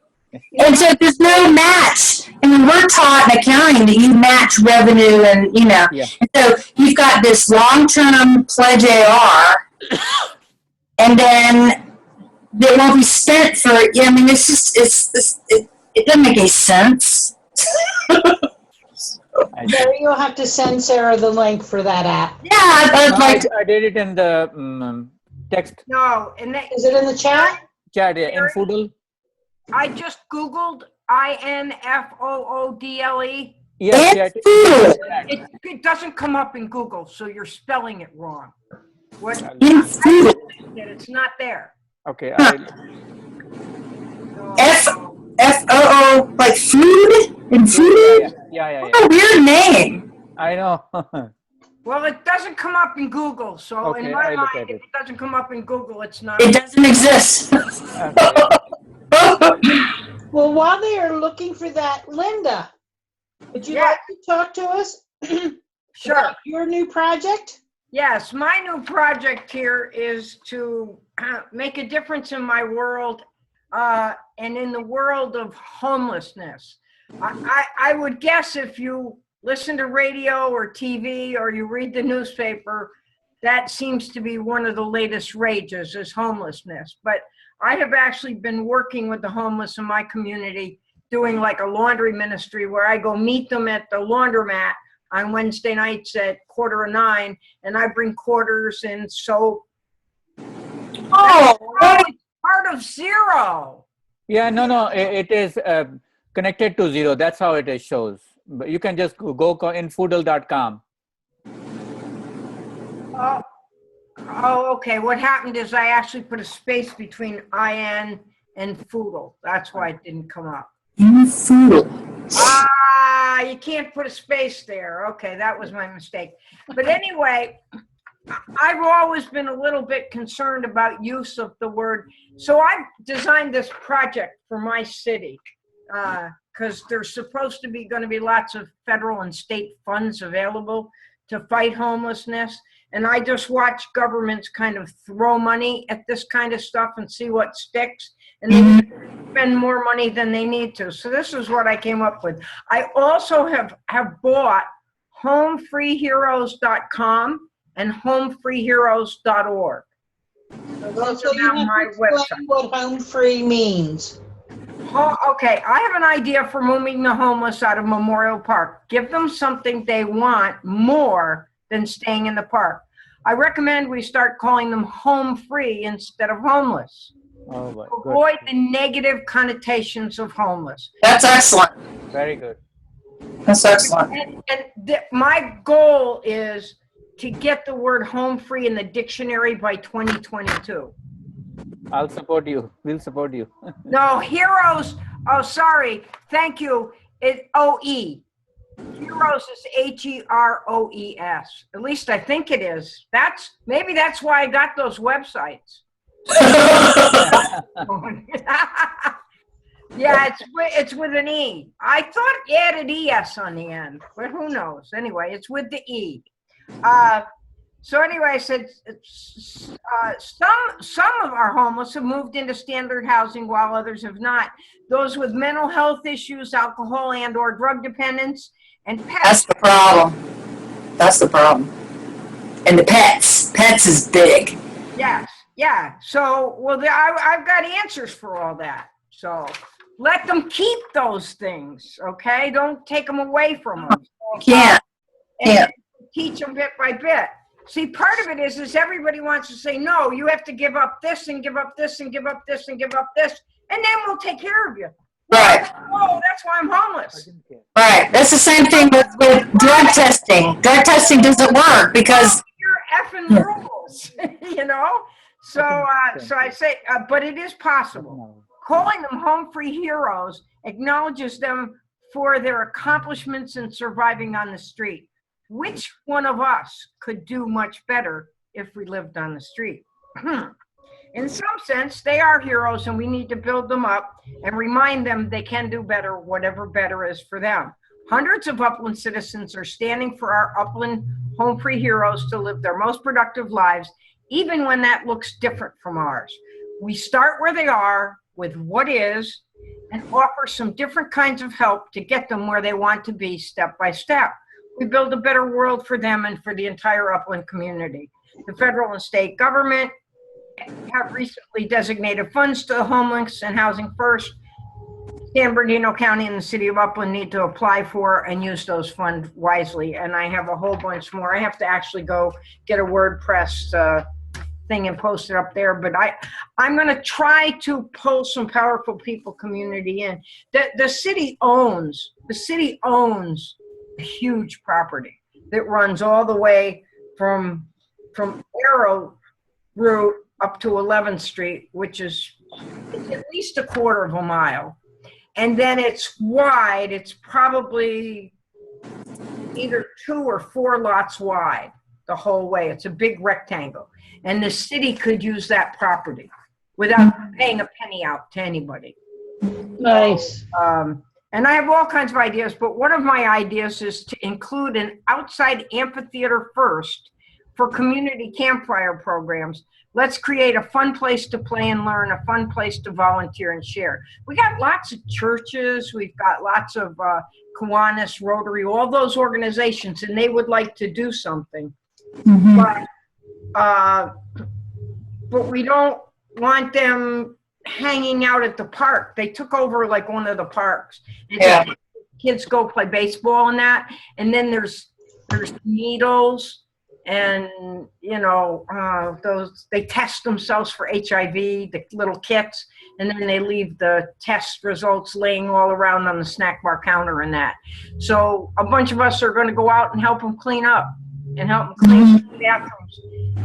And so there's no match. And we're taught in accounting that you match revenue and, Yeah. And so you've got this long-term pledge AR, and then they won't be spent for, it doesn't make any sense. There you'll have to send Sarah the link for that app. Yeah, I'd like to. I did it in the text No, and that, Is it in the chat? chat, yeah, in Foodle. I just Googled INFOODLE. Yes, It doesn't come up in Google, so you're spelling it wrong. What? It's not there. Okay. FOO, like food and food? Yeah. What a weird name. I know. Well, it doesn't come up in Google, so Okay, in my I look mind, at if it doesn't come up in Google, it's not. It doesn't exist. Well, while they are looking for that, Linda, would you like to talk to us Sure. about your new project? Yes, my new project here is to make a difference in my world and in the world of homelessness. I would guess if you listen to radio or TV or you read the newspaper, that seems to be one of the latest rages is homelessness. But I have actually been working with the homeless in my community, doing like a laundry ministry where I go meet them at the laundromat on Wednesday nights at 8:45, and I bring quarters and soap. Oh, It's part of Zero. Yeah, no, it is connected to Zero. That's how it shows. But you can just go in Foodle.com. Oh, okay. What happened is I actually put a space between IN and Foodle. That's why it didn't come up. Foodle. You can't put a space there. Okay, that was my mistake. But anyway, I've always been a little bit concerned about use of the word. So I've designed this project for my city because there's supposed to be going to be lots of federal and state funds available to fight homelessness. And I just watch governments kind of throw money at this kind of stuff and see what sticks. And they spend more money than they need to. So this is what I came up with. I also have bought homefreeheroes.com and homefreeheroes.org. So those So are you now have my to explain website. what home free means. Okay, I have an idea for moving the homeless out of Memorial Park. Give them something they want more than staying in the park. I recommend we start calling them home free instead of homeless. Oh, my Avoid good. the negative connotations of homeless. That's excellent. Very good. That's excellent. My goal is to get the word home free in the dictionary by 2022. I'll support you. We'll support you. No, heroes. Oh, sorry. Thank you. It OE. Heroes is HEROES. At least I think it is. Maybe that's why I got those websites. Yeah, it's with an E. I thought it added ES on the end, but who knows? Anyway, it's with the E. So anyway, I said some of our homeless have moved into standard housing while others have not. Those with mental health issues, alcohol and/or drug dependence, and pets. That's the problem. That's the problem. And the pets. Pets is big. Yes, yeah. So, well, I've got answers for all that. So let them keep those things, okay? Don't take them away from them. Can't. And teach them bit by bit. See, part of it is everybody wants to say, no, you have to give up this and give up this and give up this and give up this, and then we'll take care of you. Right. Oh, that's why I'm homeless. Right. That's the same thing with drug testing. Drug testing doesn't work because Your effing rules, you know? So I say, but it is possible. Calling them home free heroes acknowledges them for their accomplishments in surviving on the street. Which one of us could do much better if we lived on the street? In some sense, they are heroes and we need to build them up and remind them they can do better, whatever better is for them. Hundreds of Upland citizens are standing for our Upland home free heroes to live their most productive lives, even when that looks different from ours. We start where they are with what is and offer some different kinds of help to get them where they want to be step by step. We build a better world for them and for the entire Upland community. The federal and state government have recently designated funds to the homeless and Housing First. San Bernardino County and the city of Upland need to apply for and use those funds wisely. And I have a whole bunch more. I have to actually go get a WordPress thing and post it up there. But I'm going to try to pull some powerful people community in. The city owns a huge property that runs all the way from Arrow Route up to 11th Street, which is at least a quarter of a mile. And then it's wide. It's probably either 2 or 4 lots wide the whole way. It's a big rectangle. And the city could use that property without paying a penny out to anybody. Nice. And I have all kinds of ideas, but one of my ideas is to include an outside amphitheater first for community campfire programs. Let's create a fun place to play and learn, a fun place to volunteer and share. We got lots of churches, we've got lots of Kiwanis, Rotary, all those organizations, and they would like to do something. But we don't want them hanging out at the park. They took over like one of the parks. And kids go play baseball and that. And then there's needles. And they test themselves for HIV, the little kits, and then they leave the test results laying all around on the snack bar counter and that. So a bunch of us are going to go out and help them clean up and help them clean the bathrooms.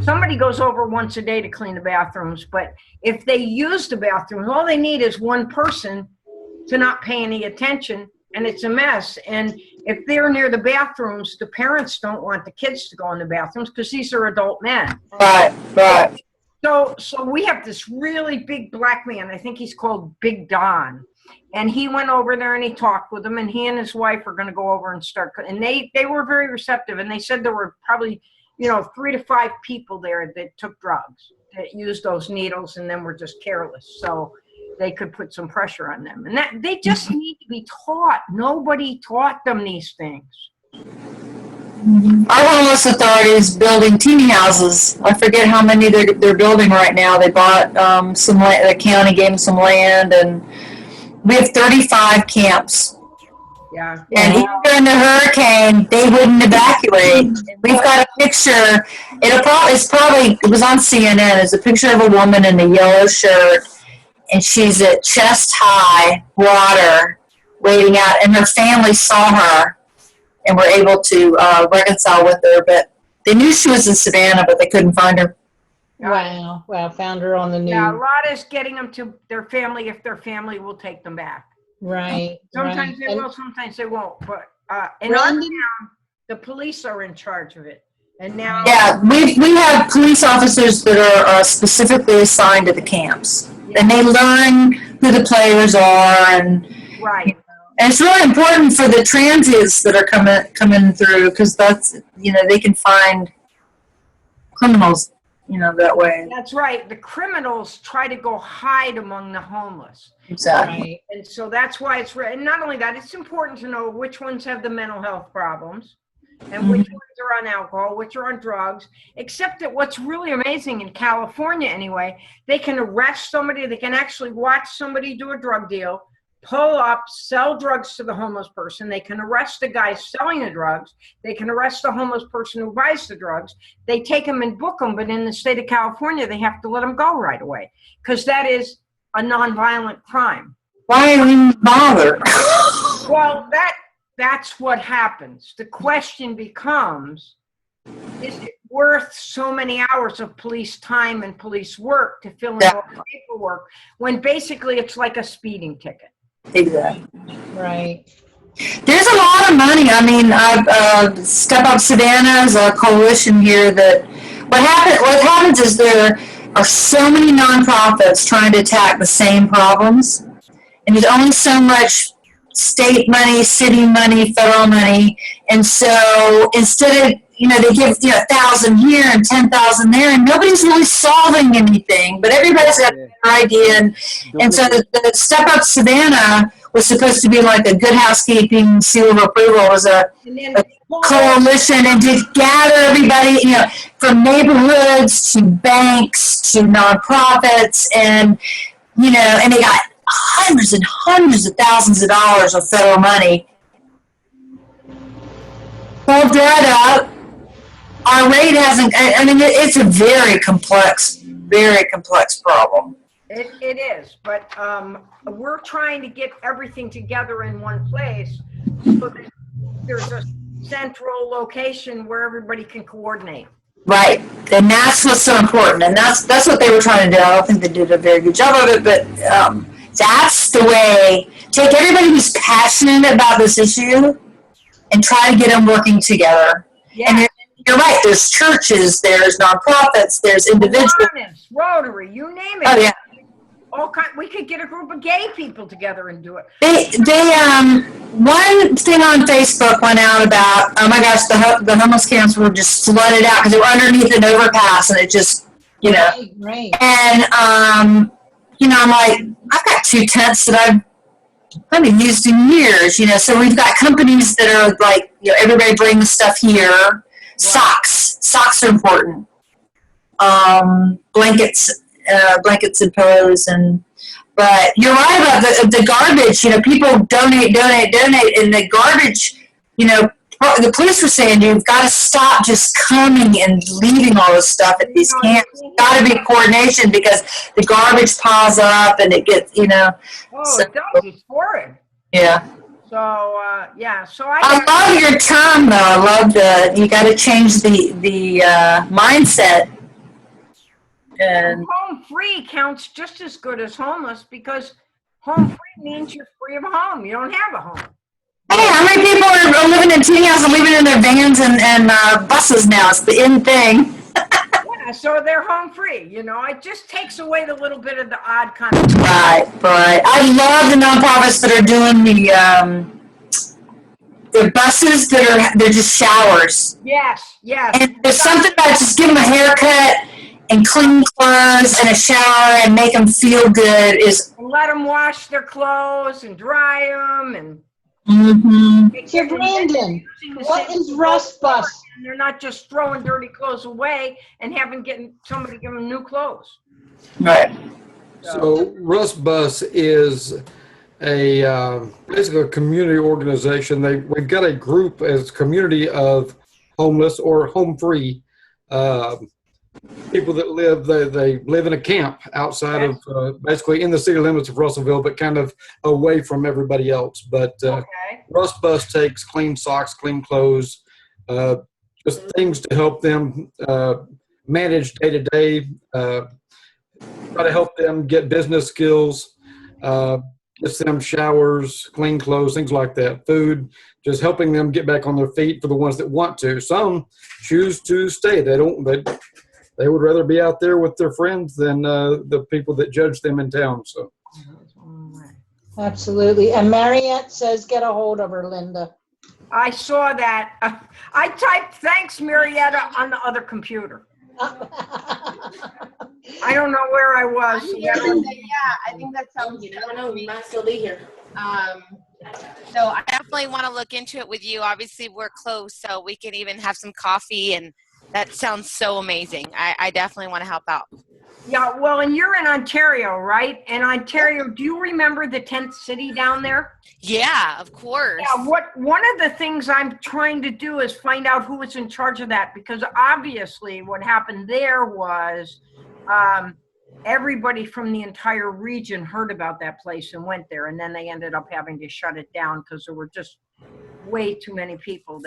Somebody goes over once a day to clean the bathrooms, but if they use the bathrooms, all they need is one person to not pay any attention, and it's a mess. And if they're near the bathrooms, the parents don't want the kids to go in the bathrooms because these are adult men. Right, right. So we have this really big black man. I think he's called Big Don. And he went over there and he talked with them, and he and his wife are going to go over and start. And they were very receptive. And they said there were probably, 3 to 5 people there that took drugs, that used those needles and then were just careless. So they could put some pressure on them. And that they just need to be taught. Nobody taught them these things. Our homeless authority is building teeny houses. I forget how many they're building right now. They bought some land. The county gave them some land, and we have 35 camps. Yeah. And even during the hurricane, they wouldn't evacuate. We've got a picture. It was on CNN. It's a picture of a woman in a yellow shirt, and she's at chest high water, waiting out, and her family saw her and were able to reconcile with her. But they knew she was in Savannah, but they couldn't find her. Wow. Found her on the news. Yeah, a lot is getting them to their family if their family will take them back. Right. Sometimes right. they will, sometimes they won't. But in our Brandon? town, the police are in charge of it. And now, Yeah, we have police officers that are specifically assigned to the camps. And they learn who the players are, and right. And it's really important for the transients that are coming through, because that's, they can find criminals, that way. That's right. The criminals try to go hide among the homeless. Exactly. Right. And so that's why and not only that, it's important to know which ones have the mental health problems and which ones are on alcohol, which are on drugs, except that what's really amazing in California anyway, they can arrest somebody, they can actually watch somebody do a drug deal, pull up, sell drugs to the homeless person. They can arrest the guy selling the drugs. They can arrest the homeless person who buys the drugs. They take them and book them, but in the state of California, they have to let them go right away because that is a nonviolent crime. Why even bother? Well, that's what happens. The question becomes, is it worth so many hours of police time and police work to fill in all the paperwork when basically it's like a speeding ticket? Exactly. Right. There's a lot of money. I mean, Step Up Savannah is a coalition here that what happens is there are so many nonprofits trying to attack the same problems, and there's only so much state money, city money, federal money, and so instead of they give 1,000 here and 10,000 there, and nobody's really solving anything. But everybody's got a better idea, and so the Step Up Savannah was supposed to be like a good housekeeping seal of approval. It was a coalition, and to gather everybody, from neighborhoods to banks to nonprofits, and and they got hundreds and hundreds of thousands of dollars of federal money. Pulled that up. Our rate hasn't, it's a very complex problem. It is, but we're trying to get everything together in one place so that there's a central location where everybody can coordinate. Right, and that's what's so important, and that's what they were trying to do. I don't think they did a very good job of it, but that's the way. Take everybody who's passionate about this issue and try to get them working together. Yeah. And you're right, there's churches, there's nonprofits, there's individuals. Rotary, you name it. Oh, yeah. We could get a group of gay people together and do it. One thing on Facebook went out about, oh my gosh, the homeless camps were just flooded out because they were underneath an overpass, and it just, Right. And, I'm like, I've got 2 tents that I haven't used in years, so we've got companies that are like, everybody brings stuff here. Right. Socks are important. Blankets and pillows, but you're right about the garbage. People donate, and the garbage. The police were saying you've got to stop just coming and leaving all this stuff at these camps. There's got to be coordination because the garbage piles up and it gets, Oh, so, it does. It's horrid. Yeah. So So I love your term though. I love you got to change the mindset. And home free counts just as good as homeless because home free means you're free of a home. You don't have a home. Hey, how many people are living in teeny houses and living in their vans and buses now? It's the in thing. Yeah, so they're home free, you know, it just takes away the little bit of the odd kind of. Right. I love the nonprofits that are doing the buses they're just showers. Yes, yes. And there's something about just give them a haircut and clean clothes and a shower and make them feel good is. And let them wash their clothes and dry them and. Mm-hmm. So Brandon, what is Rust Bus? And they're not just throwing dirty clothes away and getting somebody give them new clothes. Right. So Rust Bus is basically a community organization. We've got a group as community of homeless or home free people that they live in a camp outside of basically in the city limits of Russellville, but kind of away from everybody else. But Rust Bus takes clean socks, clean clothes, just things to help them manage day to day, try to help them get business skills, get them showers, clean clothes, things like that, food, just helping them get back on their feet for the ones that want to. Some choose to stay. They would rather be out there with their friends than the people that judge them in town. So, Absolutely. And Mariette says get a hold of her, Linda. I saw that. I typed thanks, Marietta, on the other computer. I don't know where I was. Yeah, I think that sounds good. I don't know, we might still be here. So I definitely want to look into it with you. Obviously, we're close, so we can even have some coffee, and that sounds so amazing. I definitely want to help out. Yeah, well, and you're in Ontario, right? And Ontario, do you remember the 10th city down there? Yeah, of course. Yeah, one of the things I'm trying to do is find out who is in charge of that, because obviously what happened there was everybody from the entire region heard about that place and went there, and then they ended up having to shut it down because there were just way too many people.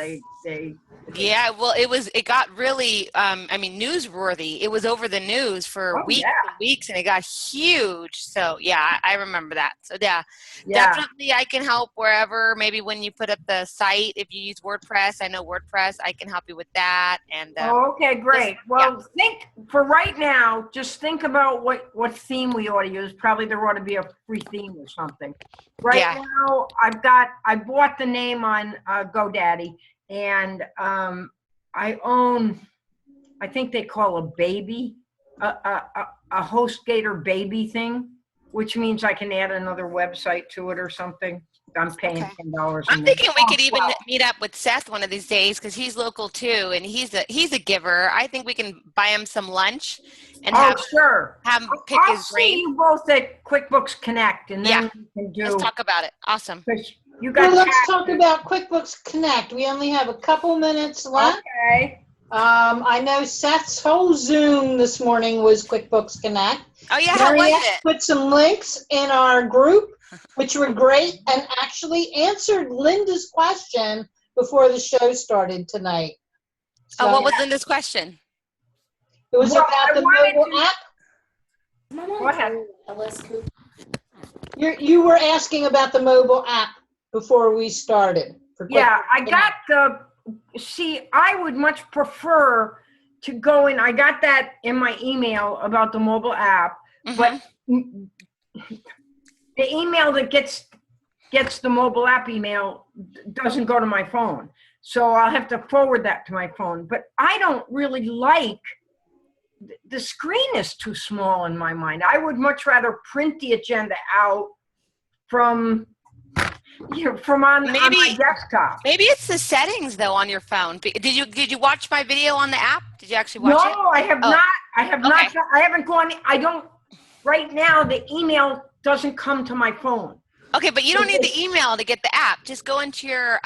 Yeah, well, it got really, newsworthy. It was over the news for weeks and weeks, and it got huge. So yeah, I remember that. So yeah, definitely I can help wherever. Maybe when you put up the site, if you use WordPress, I know WordPress, I can help you with that. And okay, great. Think for right now, just think about what theme we ought to use. Probably there ought to be a free theme or something. Right now, I bought the name on GoDaddy, and I own, I think they call a baby, a HostGator baby thing, which means I can add another website to it or something. I'm paying $10. I'm thinking we could even meet up with Seth one of these days, because he's local too, and he's a giver. I think we can buy him some lunch and have him pick his brain. I'll see you both at QuickBooks Connect, and then we can do. Let's talk about it. Awesome. Let's talk about QuickBooks Connect. We only have a couple minutes left. Okay. I know Seth's whole Zoom this morning was QuickBooks Connect. Oh yeah, how was it? Put some links in our group, which were great, and actually answered Linda's question before the show started tonight. So, what was Linda's question? It was about the mobile app. Go ahead. You were asking about the mobile app before we started. Yeah, I got I would much prefer to go in. I got that in my email about the mobile app, but the email that gets the mobile app email doesn't go to my phone. So I'll have to forward that to my phone. But I don't really like, the screen is too small in my mind. I would much rather print the agenda out from on my desktop. Maybe it's the settings though on your phone. Did you watch my video on the app? Did you actually watch it? No, I have not. I have not. I haven't gone. I don't. Right now, the email doesn't come to my phone. Okay, but you don't need the email to get the app. Just go into your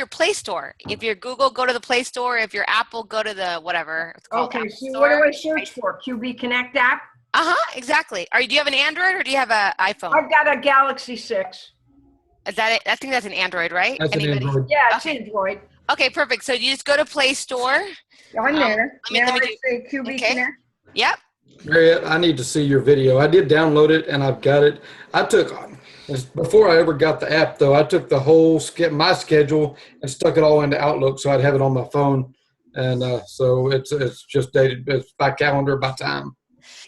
Play Store. If you're Google, go to the Play Store. If you're Apple, go to the whatever it's called. Okay, so what do I search for? QB Connect app? Exactly. Do you have an Android or do you have an iPhone? I've got a Galaxy 6. Is that it? I think that's an Android, right? That's an Android. Yeah, it's Android. Okay, perfect. So you just go to Play Store. I'm there. Let me say QB Connect. Yep. Harriet, I need to see your video. I did download it and I've got it. I took Before I ever got the app, though, I took the whole my schedule and stuck it all into Outlook, so I'd have it on my phone, and so it's just dated. It's by calendar, by time.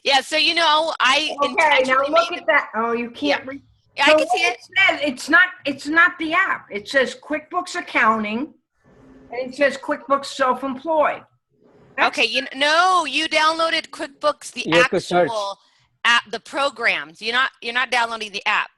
Yeah, so I Okay, now intentionally look made at that. Oh, you can't read. Yeah, So I can see what it. says, it's not the app. It says QuickBooks Accounting, and it says QuickBooks Self-Employed. Okay, you downloaded QuickBooks, the You have to search. actual app, the programs. You're not downloading the app.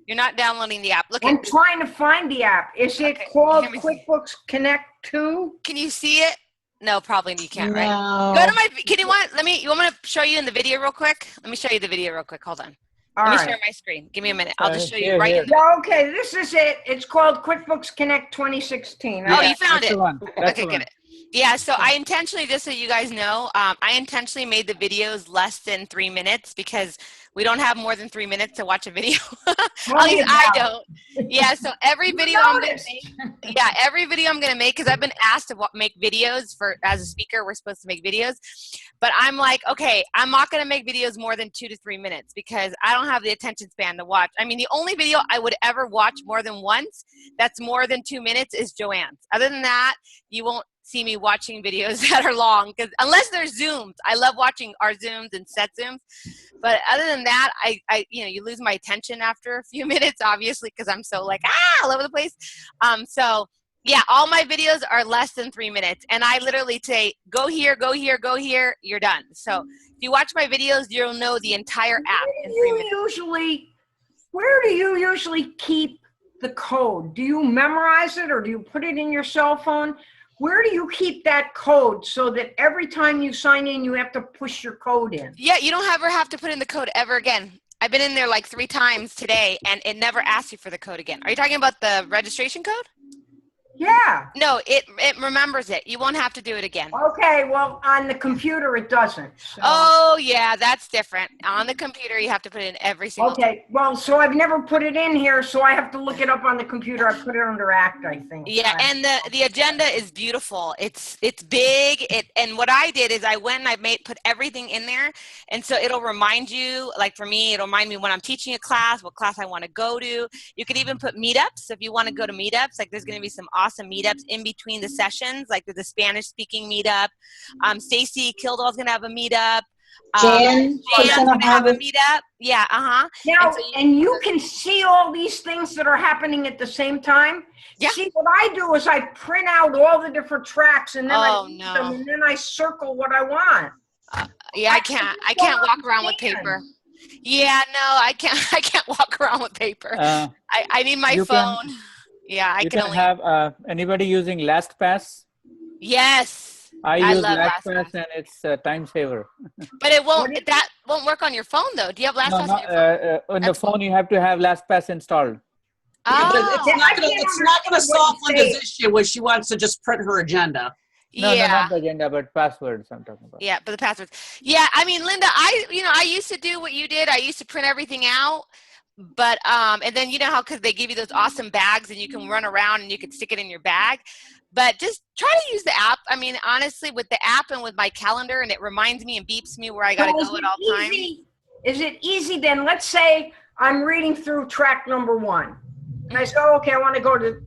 You're not downloading the app. Look I'm at. trying to find the app. Is it Okay, called let me see. QuickBooks Connect 2? Can you see it? No, probably you can't, right? No. Go to my. You want me to show you in the video real quick? Let me show you the video real quick. Hold on. All Let me right. share my screen. Give me a minute. I'll just show you Here, right here. in the. Yeah, okay, this is it. It's called QuickBooks Connect 2016. Oh, you found That's it. the one. That's Okay, the get one. it. Yeah, so I intentionally, just so you guys know, I intentionally made the videos less than 3 minutes because we don't have more than 3 minutes to watch a video. At least I don't. Yeah, so every video I'm gonna make, every video I'm gonna make, because I've been asked to make videos as a speaker, we're supposed to make videos, but I'm like, okay, I'm not gonna make videos more than 2 to 3 minutes because I don't have the attention span to watch. I mean, the only video I would ever watch more than once that's more than 2 minutes is Joanne's. Other than that, you won't see me watching videos that are long, because unless they're Zooms, I love watching our Zooms and set Zooms. But other than that, I you lose my attention after a few minutes, obviously, because I'm so like all over the place. So yeah, all my videos are less than 3 minutes, and I literally say, go here, go here, go here, you're done. So if you watch my videos, you'll know the entire app in 3 minutes. Where do you usually keep the code? Do you memorize it or do you put it in your cell phone? Where do you keep that code so that every time you sign in, you have to push your code in? Yeah, you don't ever have to put in the code ever again. I've been in there like 3 times today, and it never asks you for the code again. Are you talking about the registration code? Yeah. No, it remembers it. You won't have to do it again. Okay, well, on the computer, it doesn't. So. Oh, yeah, that's different. On the computer, you have to put it in every single time. Okay, well, so I've never put it in here, so I have to look it up on the computer. I put it under Act, I think. Yeah, and the agenda is beautiful. It's big. And what I did is I went and I put everything in there, and so it'll remind you. Like for me, it'll remind me when I'm teaching a class, what class I want to go to. You could even put meetups if you want to go to meetups. Like there's going to be some awesome meetups in between the sessions, like there's a Spanish speaking meetup. Stacy Kildall's going to have a meetup. Jan's gonna have a meetup. Yeah, Now, and you can see all these things that are happening at the same time. Yeah. See, what I do is I print out all the different tracks, and then I read no. them, and then I circle what I want. Yeah, I can't walk around with paper. Yeah, no, I can't walk around with paper. I need my phone. Yeah, I can only have anybody using LastPass? Yes. I use love LastPass, and it's a time saver. But it won't. That won't work on your phone, though. Do you have LastPass on your phone? On the phone, you have to have LastPass installed. Oh, it's not going to solve Linda's issue where she wants to just print her agenda. No, not the agenda, but passwords I'm talking about. Yeah, but the passwords. Yeah, I mean, Linda, I used to do what you did. I used to print everything out. But and then how because they give you those awesome bags and you can run around and you can stick it in your bag. But just try to use the app. I mean, honestly, with the app and with my calendar, and it reminds me and beeps me where I got to go at all times. Is it easy then? Let's say I'm reading through track number 1. And I say, oh, okay, I want to go to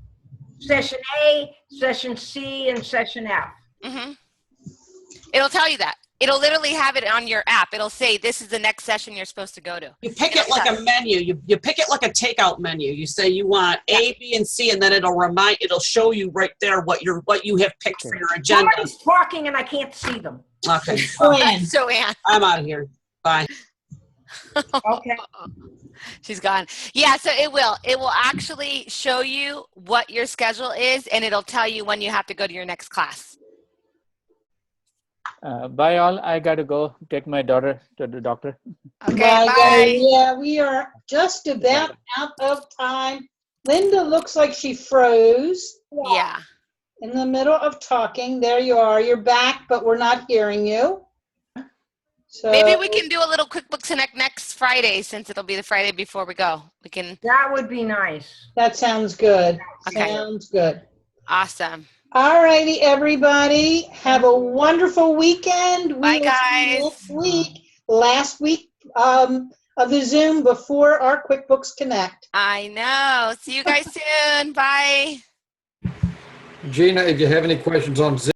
session A, session C, and session F. Mm-hmm. It'll tell you that. It'll literally have it on your app. It'll say, this is the next session you're supposed to go to. You pick it like a menu. You pick it like a takeout menu. You say you want A, B, and C, and then it'll show you right there what you have picked for your agenda. Somebody's talking and I can't see them. Okay. Joanne. I'm out of here. Bye. Okay. She's gone. Yeah, so it will actually show you what your schedule is, and it'll tell you when you have to go to your next class. Bye all. I got to go take my daughter to the doctor. Okay, bye. Yeah, we are just about out of time. Linda looks like she froze. Yeah. In the middle of talking. There you are. You're back, but we're not hearing you. So maybe we can do a little QuickBooks Connect next Friday, since it'll be the Friday before we go. We can. That would be nice. That sounds good. Okay. Sounds good. Awesome. All righty, everybody. Have a wonderful weekend. Bye, guys. Next week. Last week, of the Zoom before our QuickBooks Connect. I know. See you guys soon. Bye. Gina, if you have any questions on Zip,